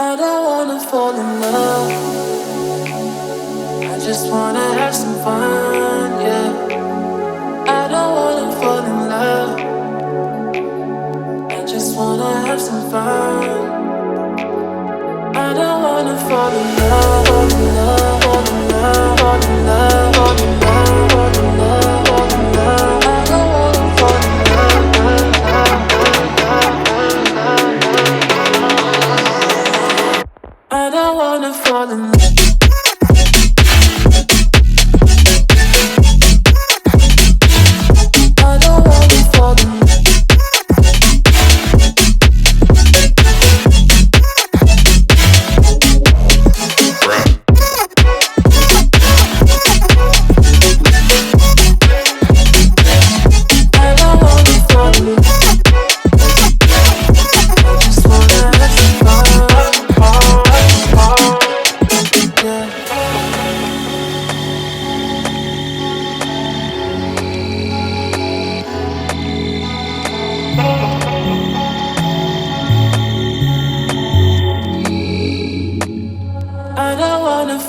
I don't wanna fall in love. I just wanna have some fun, yeah. I don't wanna fall in love. I just wanna have some fun. I don't wanna fall in love, fall in love, fall in love, fall in love, fall in love, fall in love, fall in love. I don't wanna fall in love. I don't wanna fall in love.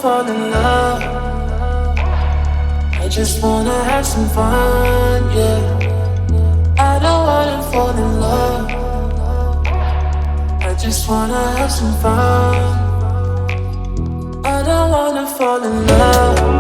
Fall in love. I just wanna have some fun, yeah. I don't wanna fall in love. I just wanna have some fun. I don't wanna fall in love.